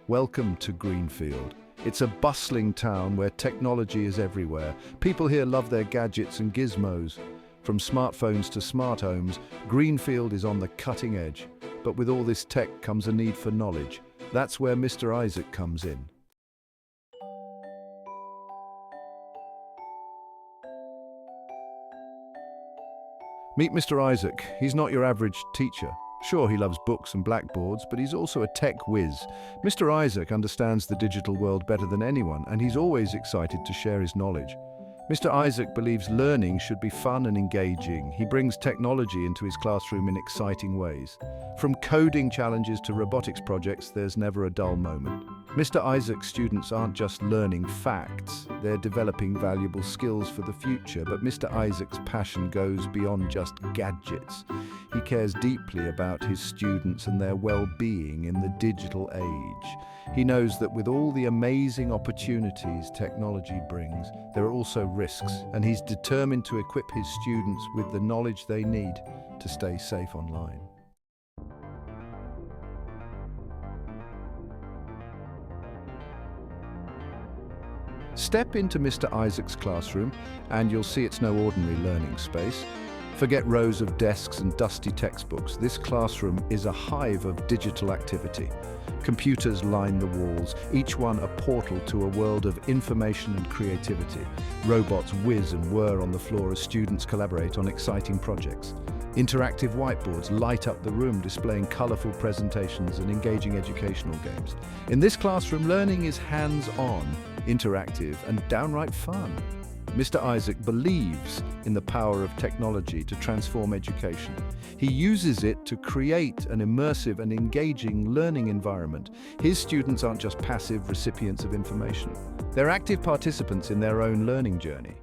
Welcome to Greenfield. It's a bustling town where technology is everywhere. People here love their gadgets and gizmos. From smartphones to smart homes, Greenfield is on the cutting edge. But with all this tech comes a need for knowledge. That's where Mr. Isaac comes in. Meet Mr. Isaac. He's not your average teacher. Sure, he loves books and blackboards, but he's also a tech whiz. Mr. Isaac understands the digital world better than anyone, and he's always excited to share his knowledge. Mr. Isaac believes learning should be fun and engaging. He brings technology into his classroom in exciting ways. From coding challenges to robotics projects, there's never a dull moment. Mr. Isaac's students aren't just learning facts, they're developing valuable skills for the future. But Mr. Isaac's passion goes beyond just gadgets. He cares deeply about his students and their well-being in the digital age. He knows that with all the amazing opportunities technology brings, there are also risks, and he's determined to equip his students with the knowledge they need to stay safe online. Step into Mr. Isaac's classroom and you'll see it's no ordinary learning space. Forget rows of desks and dusty textbooks. This classroom is a hive of digital activity. Computers line the walls, each one a portal to a world of information and creativity. Robots whiz and whir on the floor as students collaborate on exciting projects. Interactive whiteboards light up the room, displaying colorful presentations and engaging educational games. In this classroom, learning is hands-on, interactive, and downright fun. Mr. Isaac believes in the power of technology to transform education. He uses it to create an immersive and engaging learning environment. His students aren't just passive recipients of information. They're active participants in their own learning journey.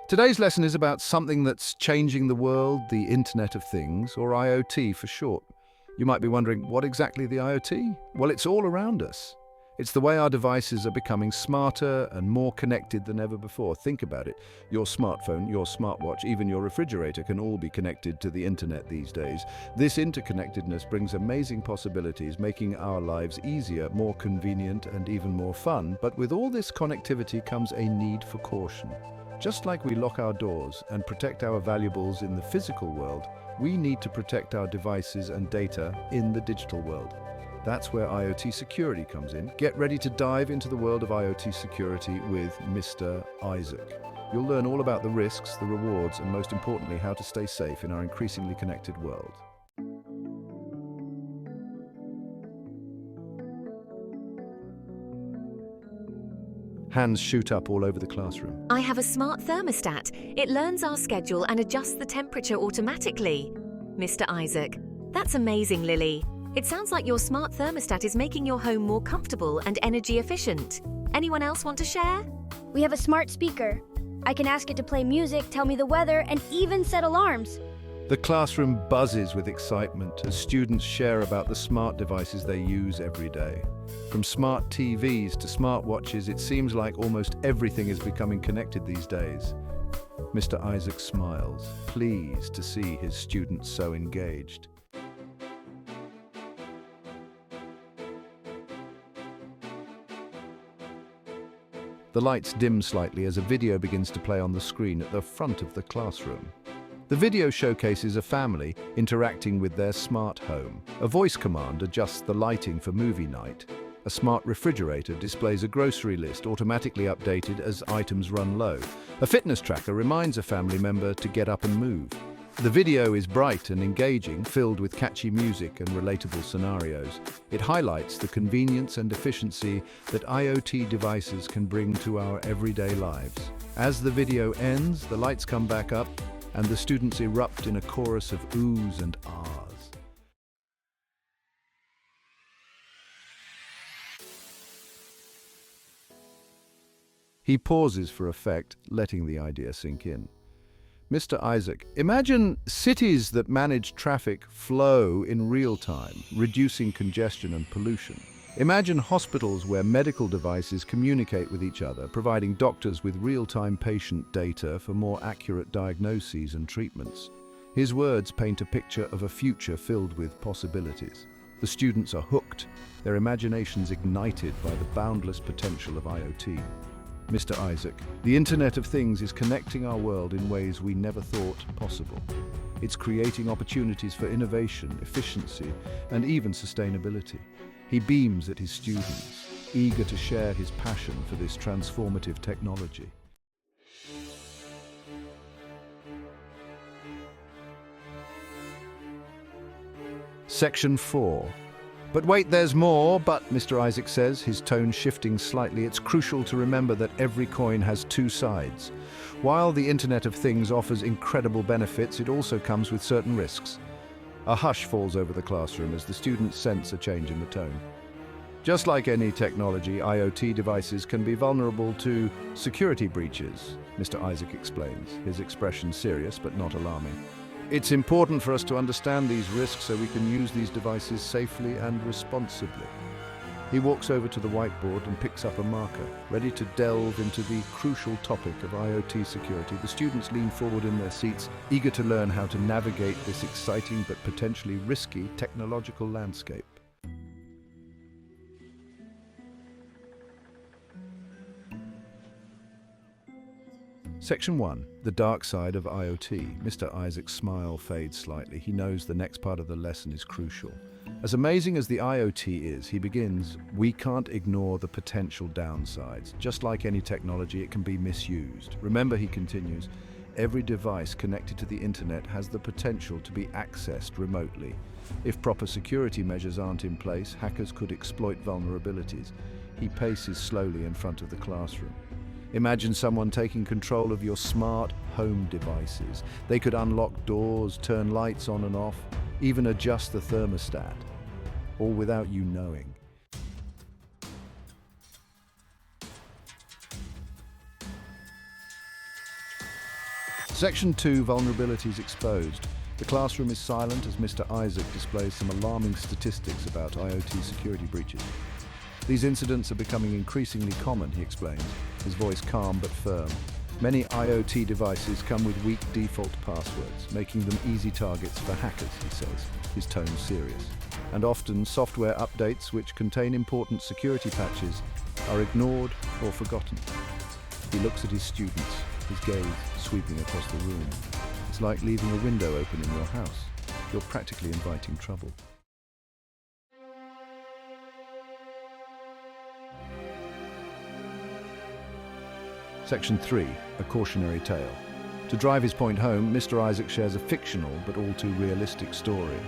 Today's lesson is about something that's changing the world, the Internet of Things, or IoT for short. You might be wondering, what exactly the IoT? Well, it's all around us. It's the way our devices are becoming smarter and more connected than ever before. Think about it. Your smartphone, your smartwatch, even your refrigerator can all be connected to the internet these days. This interconnectedness brings amazing possibilities, making our lives easier, more convenient, and even more fun. But with all this connectivity comes a need for caution. Just like we lock our doors and protect our valuables in the physical world, we need to protect our devices and data in the digital world. That's where IoT security comes in. Get ready to dive into the world of IoT security with Mr. Isaac. You'll learn all about the risks, the rewards, and most importantly, how to stay safe in our increasingly connected world. Hands shoot up all over the classroom. I have a smart thermostat. It learns our schedule and adjusts the temperature automatically. Mr. Isaac. That's amazing, Lily. It sounds like your smart thermostat is making your home more comfortable and energy efficient. Anyone else want to share? We have a smart speaker. I can ask it to play music, tell me the weather, and even set alarms. The classroom buzzes with excitement as students share about the smart devices they use every day. From smart TVs to smartwatches, it seems like almost everything is becoming connected these days. Mr. Isaac smiles, pleased to see his students so engaged. The lights dim slightly as a video begins to play on the screen at the front of the classroom. The video showcases a family interacting with their smart home. A voice command adjusts the lighting for movie night. A smart refrigerator displays a grocery list automatically updated as items run low. A fitness tracker reminds a family member to get up and move. The video is bright and engaging, filled with catchy music and relatable scenarios. It highlights the convenience and efficiency that IoT devices can bring to our everyday lives. As the video ends, the lights come back up, and the students erupt in a chorus of oohs and ahs. He pauses for effect, letting the idea sink in. Mr. Isaac, imagine cities that manage traffic flow in real time, reducing congestion and pollution. Imagine hospitals where medical devices communicate with each other, providing doctors with real-time patient data for more accurate diagnoses and treatments. His words paint a picture of a future filled with possibilities. The students are hooked, their imaginations ignited by the boundless potential of IoT. Mr. Isaac, the Internet of Things is connecting our world in ways we never thought possible. It's creating opportunities for innovation, efficiency, and even sustainability. He beams at his students, eager to share his passion for this transformative technology. Section 4. But wait, there's more, but Mr. Isaac says, his tone shifting slightly. It's crucial to remember that every coin has two sides. While the Internet of Things offers incredible benefits, it also comes with certain risks. A hush falls over the classroom as the students sense a change in the tone. Just like any technology, IoT devices can be vulnerable to security breaches, Mr. Isaac explains, his expression serious but not alarming. It's important for us to understand these risks so we can use these devices safely and responsibly. He walks over to the whiteboard and picks up a marker, ready to delve into the crucial topic of IoT security. The students lean forward in their seats, eager to learn how to navigate this exciting but potentially risky technological landscape. Section 1. The dark side of IoT. Mr. Isaac's smile fades slightly. He knows the next part of the lesson is crucial. As amazing as the IoT is, he begins, we can't ignore the potential downsides. Just like any technology, it can be misused. Remember, he continues, every device connected to the internet has the potential to be accessed remotely. If proper security measures aren't in place, hackers could exploit vulnerabilities. He paces slowly in front of the classroom. Imagine someone taking control of your smart home devices. They could unlock doors, turn lights on and off, even adjust the thermostat, all without you knowing. Section 2, Vulnerabilities Exposed. The classroom is silent as Mr. Isaac displays some alarming statistics about IoT security breaches. These incidents are becoming increasingly common, he explains, his voice calm but firm. Many IoT devices come with weak default passwords, making them easy targets for hackers, he says, his tone serious. And often, software updates which contain important security patches are ignored or forgotten. He looks at his students, his gaze sweeping across the room. It's like leaving a window open in your house. You're practically inviting trouble. Section 3, a cautionary tale. To drive his point home, Mr. Isaac shares a fictional but all too realistic story.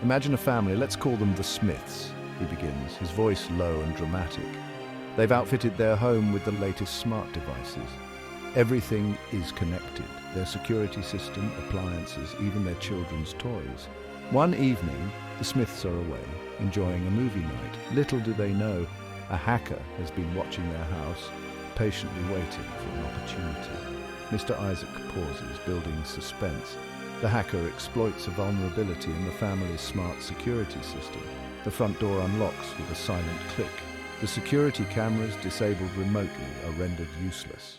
Imagine a family, let's call them the Smiths, he begins, his voice low and dramatic. They've outfitted their home with the latest smart devices. Everything is connected, their security system, appliances, even their children's toys. One evening, the Smiths are away, enjoying a movie night. Little do they know, a hacker has been watching their house, patiently waiting for an opportunity. Mr. Isaac pauses, building suspense. The hacker exploits a vulnerability in the family's smart security system. The front door unlocks with a silent click. The security cameras, disabled remotely, are rendered useless.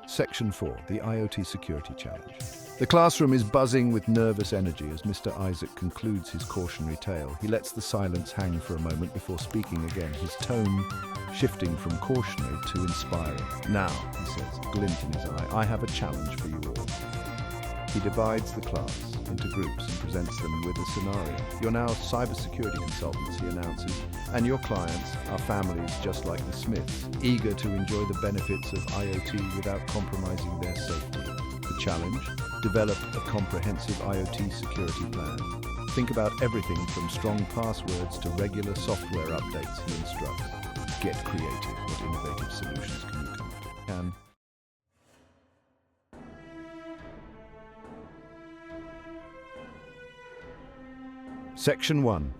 Section 4, the IoT Security Challenge. The classroom is buzzing with nervous energy as Mr. Isaac concludes his cautionary tale. He lets the silence hang for a moment before speaking again, his tone shifting from cautionary to inspiring. Now, he says, a glint in his eye, I have a challenge for you all. He divides the class into groups and presents them with a scenario. You're now cybersecurity consultants, he announces, and your clients are families just like the Smiths, eager to enjoy the benefits of IoT without compromising their safety. The challenge? Develop a comprehensive IoT security plan. Think about everything from strong passwords to regular software updates, he instructs. Get creative. What innovative solutions can you come up with? Section 1.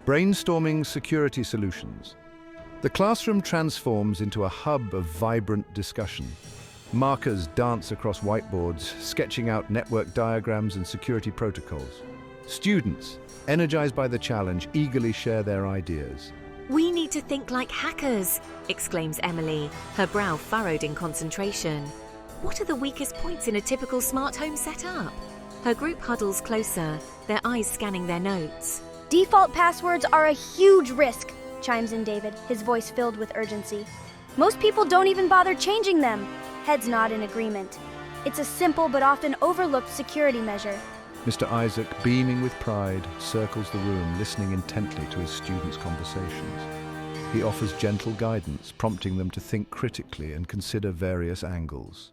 Brainstorming security solutions. The classroom transforms into a hub of vibrant discussion. Markers dance across whiteboards, sketching out network diagrams and security protocols. Students, energized by the challenge, eagerly share their ideas. We need to think like hackers, exclaims Emily, her brow furrowed in concentration. What are the weakest points in a typical smart home setup? Her group huddles closer, their eyes scanning their notes. Default passwords are a huge risk, chimes in David, his voice filled with urgency. Most people don't even bother changing them. Heads nod in agreement. It's a simple but often overlooked security measure. Mr. Isaac, beaming with pride, circles the room, listening intently to his students' conversations. He offers gentle guidance, prompting them to think critically and consider various angles.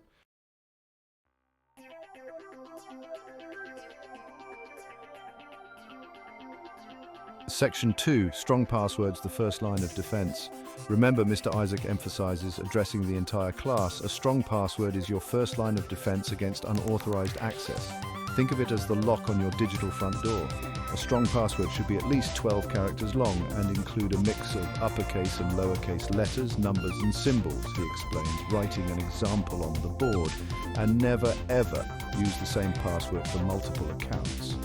Section 2, strong passwords, the first line of defense. Remember, Mr. Isaac emphasizes addressing the entire class. A strong password is your first line of defense against unauthorized access. Think of it as the lock on your digital front door. A strong password should be at least 12 characters long and include a mix of uppercase and lowercase letters, numbers and symbols, he explains, writing an example on the board. And never ever use the same password for multiple accounts.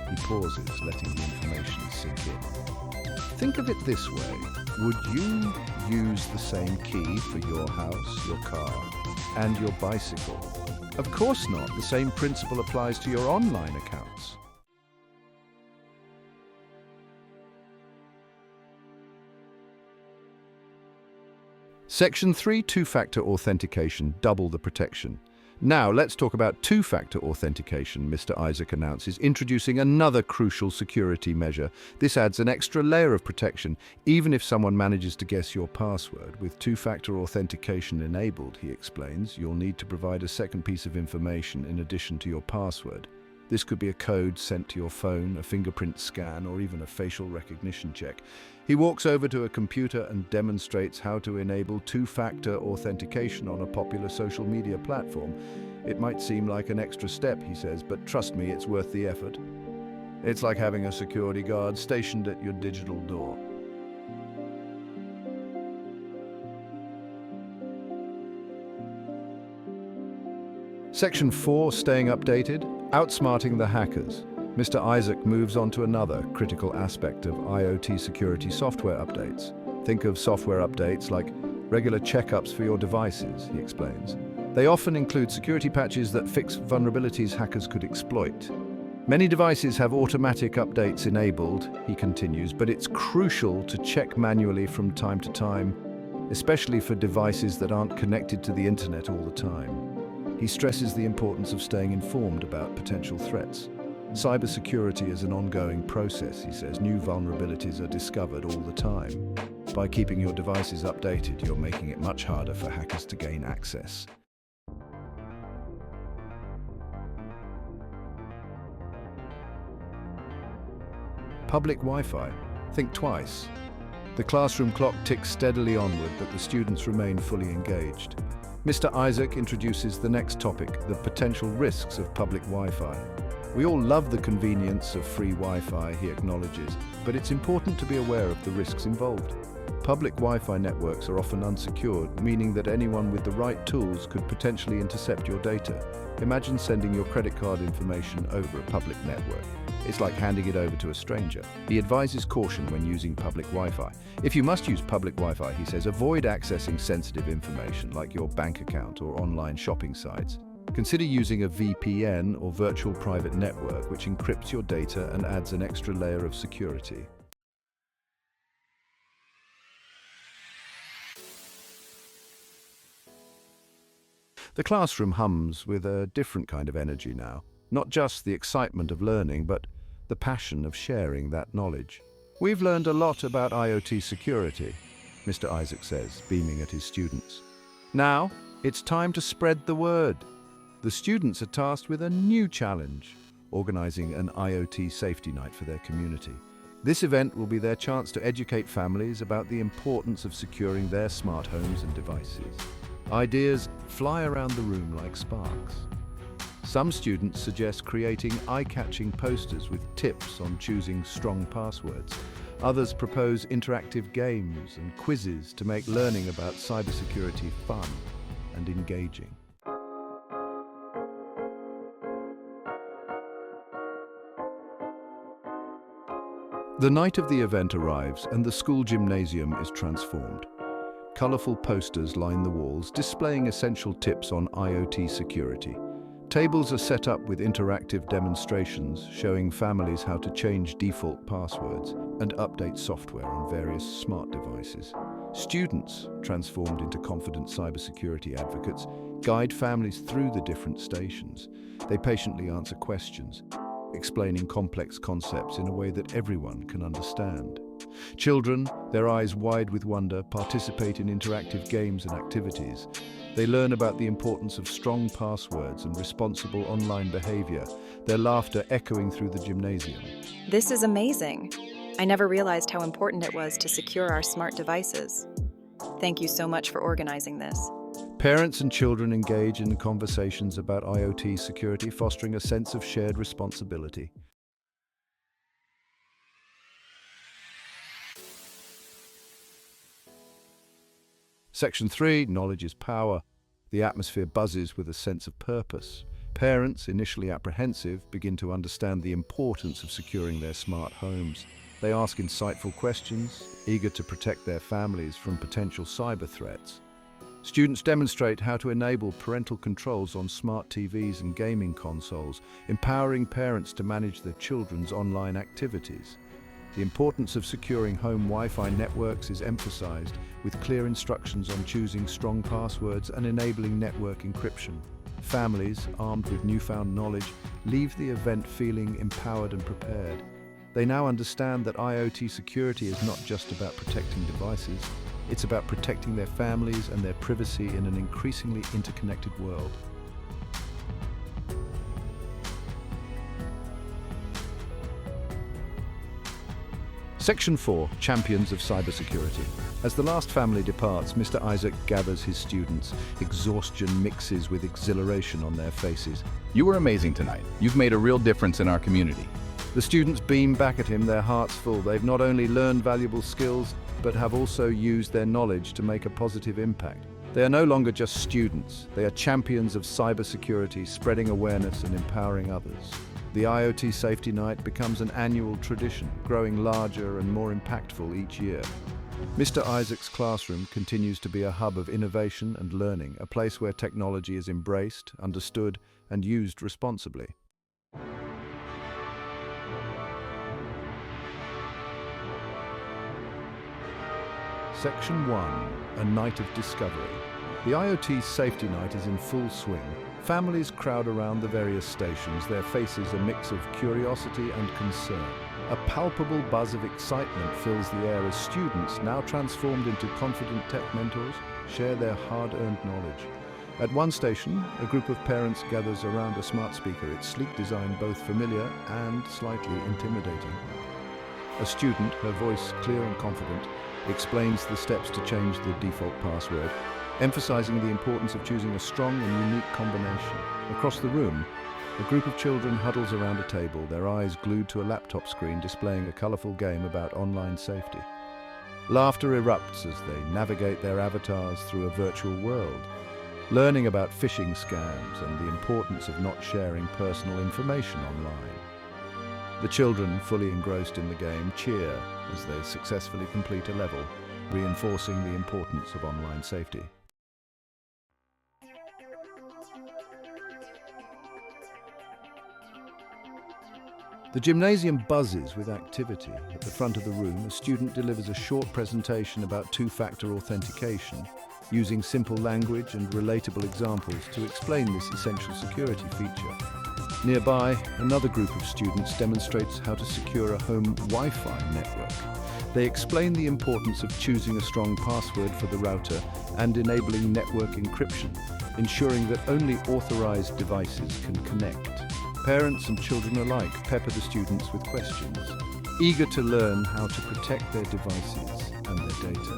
He pauses, letting the information sink in. Think of it this way. Would you use the same key for your house, your car, and your bicycle? Of course not. The same principle applies to your online accounts. Section 3, two-factor authentication, double the protection. Now, let's talk about two-factor authentication, Mr. Isaac announces, introducing another crucial security measure. This adds an extra layer of protection, even if someone manages to guess your password. With two-factor authentication enabled, he explains, you'll need to provide a second piece of information in addition to your password. This could be a code sent to your phone, a fingerprint scan, or even a facial recognition check. He walks over to a computer and demonstrates how to enable two-factor authentication on a popular social media platform. It might seem like an extra step, he says, but trust me, it's worth the effort. It's like having a security guard stationed at your digital door. Section 4, staying updated, outsmarting the hackers. Mr. Isaac moves on to another critical aspect of IoT security software updates. Think of software updates like regular checkups for your devices, he explains. They often include security patches that fix vulnerabilities hackers could exploit. Many devices have automatic updates enabled, he continues, but it's crucial to check manually from time to time, especially for devices that aren't connected to the internet all the time. He stresses the importance of staying informed about potential threats. Cybersecurity is an ongoing process, he says. New vulnerabilities are discovered all the time. By keeping your devices updated, you're making it much harder for hackers to gain access. Public Wi-Fi. Think twice. The classroom clock ticks steadily onward, but the students remain fully engaged. Mr. Isaac introduces the next topic, the potential risks of public Wi-Fi. We all love the convenience of free Wi-Fi, he acknowledges, but it's important to be aware of the risks involved. Public Wi-Fi networks are often unsecured, meaning that anyone with the right tools could potentially intercept your data. Imagine sending your credit card information over a public network. It's like handing it over to a stranger. He advises caution when using public Wi-Fi. If you must use public Wi-Fi, he says, avoid accessing sensitive information like your bank account or online shopping sites. Consider using a VPN or virtual private network, which encrypts your data and adds an extra layer of security. The classroom hums with a different kind of energy now. Not just the excitement of learning, but the passion of sharing that knowledge. We've learned a lot about IoT security, Mr. Isaac says, beaming at his students. Now, it's time to spread the word. The students are tasked with a new challenge, organizing an IoT safety night for their community. This event will be their chance to educate families about the importance of securing their smart homes and devices. Ideas fly around the room like sparks. Some students suggest creating eye-catching posters with tips on choosing strong passwords. Others propose interactive games and quizzes to make learning about cybersecurity fun and engaging. The night of the event arrives and the school gymnasium is transformed. Colorful posters line the walls, displaying essential tips on IoT security. Tables are set up with interactive demonstrations showing families how to change default passwords and update software on various smart devices. Students, transformed into confident cybersecurity advocates, guide families through the different stations. They patiently answer questions, explaining complex concepts in a way that everyone can understand. Children, their eyes wide with wonder, participate in interactive games and activities. They learn about the importance of strong passwords and responsible online behavior, their laughter echoing through the gymnasium. This is amazing. I never realized how important it was to secure our smart devices. Thank you so much for organizing this. Parents and children engage in conversations about IoT security, fostering a sense of shared responsibility. Section 3, Knowledge is Power. The atmosphere buzzes with a sense of purpose. Parents, initially apprehensive, begin to understand the importance of securing their smart homes. They ask insightful questions, eager to protect their families from potential cyber threats. Students demonstrate how to enable parental controls on smart TVs and gaming consoles, empowering parents to manage their children's online activities. The importance of securing home Wi-Fi networks is emphasized, with clear instructions on choosing strong passwords and enabling network encryption. Families, armed with newfound knowledge, leave the event feeling empowered and prepared. They now understand that IoT security is not just about protecting devices, it's about protecting their families and their privacy in an increasingly interconnected world. Section 4, Champions of Cybersecurity. As the last family departs, Mr. Isaac gathers his students. Exhaustion mixes with exhilaration on their faces. You were amazing tonight. You've made a real difference in our community. The students beam back at him, their hearts full. They've not only learned valuable skills, but have also used their knowledge to make a positive impact. They are no longer just students. They are champions of cybersecurity, spreading awareness and empowering others. The IoT Safety Night becomes an annual tradition, growing larger and more impactful each year. Mr. Isaac's classroom continues to be a hub of innovation and learning, a place where technology is embraced, understood, and used responsibly. Section 1, A Night of Discovery. The IoT Safety Night is in full swing. Families crowd around the various stations, their faces a mix of curiosity and concern. A palpable buzz of excitement fills the air as students, now transformed into confident tech mentors, share their hard-earned knowledge. At one station, a group of parents gathers around a smart speaker, its sleek design both familiar and slightly intimidating. A student, her voice clear and confident, explains the steps to change the default password, emphasizing the importance of choosing a strong and unique combination. Across the room, a group of children huddles around a table, their eyes glued to a laptop screen displaying a colorful game about online safety. Laughter erupts as they navigate their avatars through a virtual world, learning about phishing scams and the importance of not sharing personal information online. The children, fully engrossed in the game, cheer as they successfully complete a level, reinforcing the importance of online safety. The gymnasium buzzes with activity. At the front of the room, a student delivers a short presentation about two-factor authentication, using simple language and relatable examples to explain this essential security feature. Nearby, another group of students demonstrates how to secure a home Wi-Fi network. They explain the importance of choosing a strong password for the router and enabling network encryption, ensuring that only authorized devices can connect. Parents and children alike pepper the students with questions, eager to learn how to protect their devices and their data.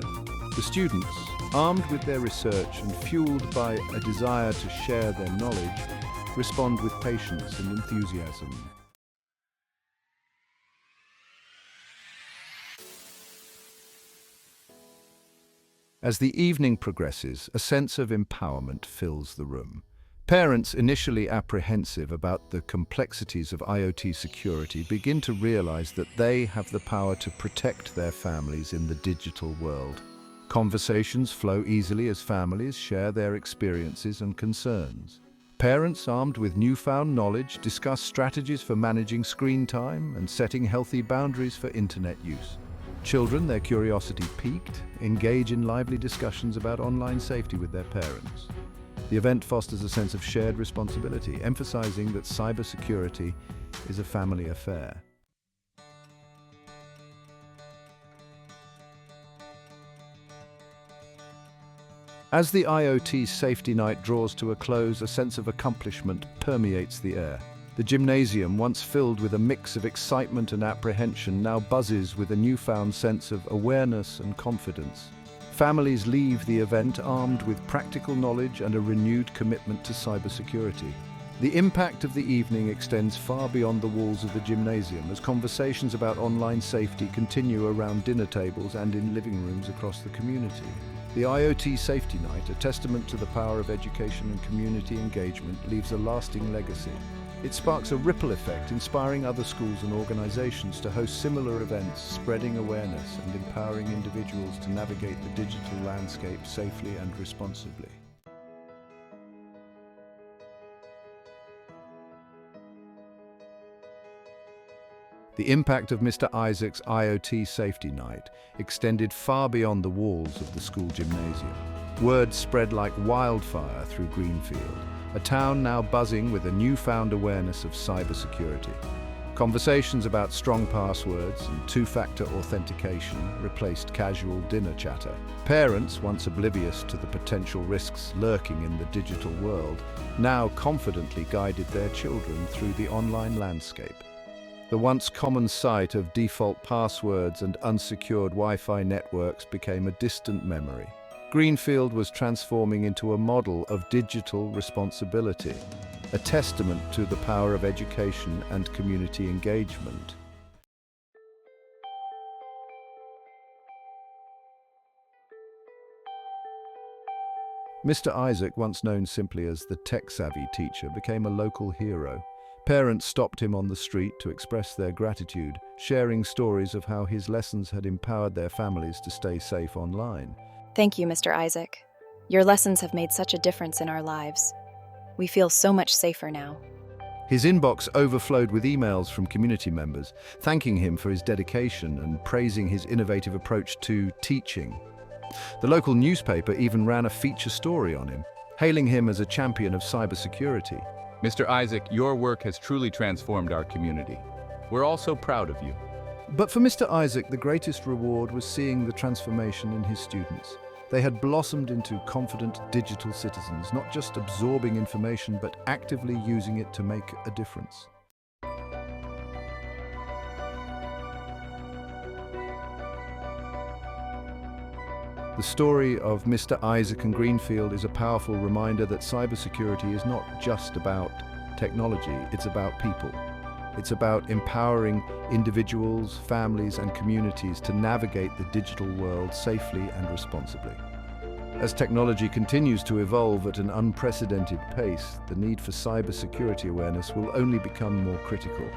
The students, armed with their research and fueled by a desire to share their knowledge, respond with patience and enthusiasm. As the evening progresses, a sense of empowerment fills the room. Parents, initially apprehensive about the complexities of IoT security, begin to realize that they have the power to protect their families in the digital world. Conversations flow easily as families share their experiences and concerns. Parents, armed with newfound knowledge, discuss strategies for managing screen time and setting healthy boundaries for internet use. Children, their curiosity piqued, engage in lively discussions about online safety with their parents. The event fosters a sense of shared responsibility, emphasizing that cybersecurity is a family affair. As the IoT Safety Night draws to a close, a sense of accomplishment permeates the air. The gymnasium, once filled with a mix of excitement and apprehension, now buzzes with a newfound sense of awareness and confidence. Families leave the event armed with practical knowledge and a renewed commitment to cybersecurity. The impact of the evening extends far beyond the walls of the gymnasium as conversations about online safety continue around dinner tables and in living rooms across the community. The IoT Safety Night, a testament to the power of education and community engagement, leaves a lasting legacy. It sparks a ripple effect, inspiring other schools and organizations to host similar events, spreading awareness and empowering individuals to navigate the digital landscape safely and responsibly. The impact of Mr. Isaac's IoT Safety Night extended far beyond the walls of the school gymnasium. Word spread like wildfire through Greenfield, a town now buzzing with a newfound awareness of cybersecurity. Conversations about strong passwords and two-factor authentication replaced casual dinner chatter. Parents, once oblivious to the potential risks lurking in the digital world, now confidently guided their children through the online landscape. The once common sight of default passwords and unsecured Wi-Fi networks became a distant memory. Greenfield was transforming into a model of digital responsibility, a testament to the power of education and community engagement. Mr. Isaac, once known simply as the tech-savvy teacher, became a local hero. Parents stopped him on the street to express their gratitude, sharing stories of how his lessons had empowered their families to stay safe online. Thank you, Mr. Isaac. Your lessons have made such a difference in our lives. We feel so much safer now. His inbox overflowed with emails from community members, thanking him for his dedication and praising his innovative approach to teaching. The local newspaper even ran a feature story on him, hailing him as a champion of cybersecurity. Mr. Isaac, your work has truly transformed our community. We're all so proud of you. But for Mr. Isaac, the greatest reward was seeing the transformation in his students. They had blossomed into confident digital citizens, not just absorbing information, but actively using it to make a difference. The story of Mr. Isaac and Greenfield is a powerful reminder that cybersecurity is not just about technology, it's about people. It's about empowering individuals, families, and communities to navigate the digital world safely and responsibly. As technology continues to evolve at an unprecedented pace, the need for cybersecurity awareness will only become more critical.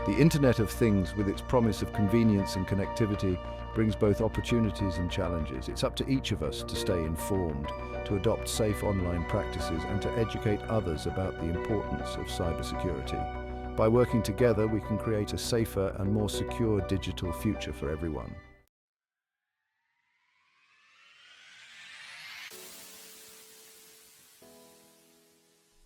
The Internet of Things, with its promise of convenience and connectivity, brings both opportunities and challenges. It's up to each of us to stay informed, to adopt safe online practices, and to educate others about the importance of cybersecurity. By working together, we can create a safer and more secure digital future for everyone.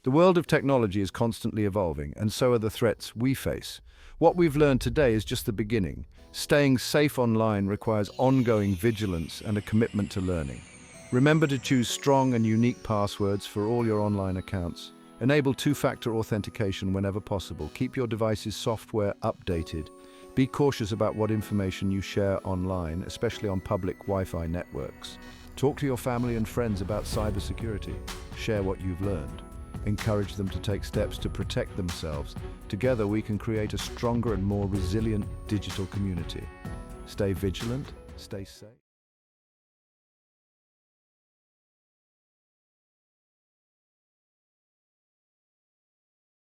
The world of technology is constantly evolving, and so are the threats we face. What we've learned today is just the beginning. Staying safe online requires ongoing vigilance and a commitment to learning. Remember to choose strong and unique passwords for all your online accounts. Enable two-factor authentication whenever possible. Keep your device's software updated. Be cautious about what information you share online, especially on public Wi-Fi networks. Talk to your family and friends about cybersecurity. Share what you've learned. Encourage them to take steps to protect themselves. Together we can create a stronger and more resilient digital community. Stay vigilant, stay safe.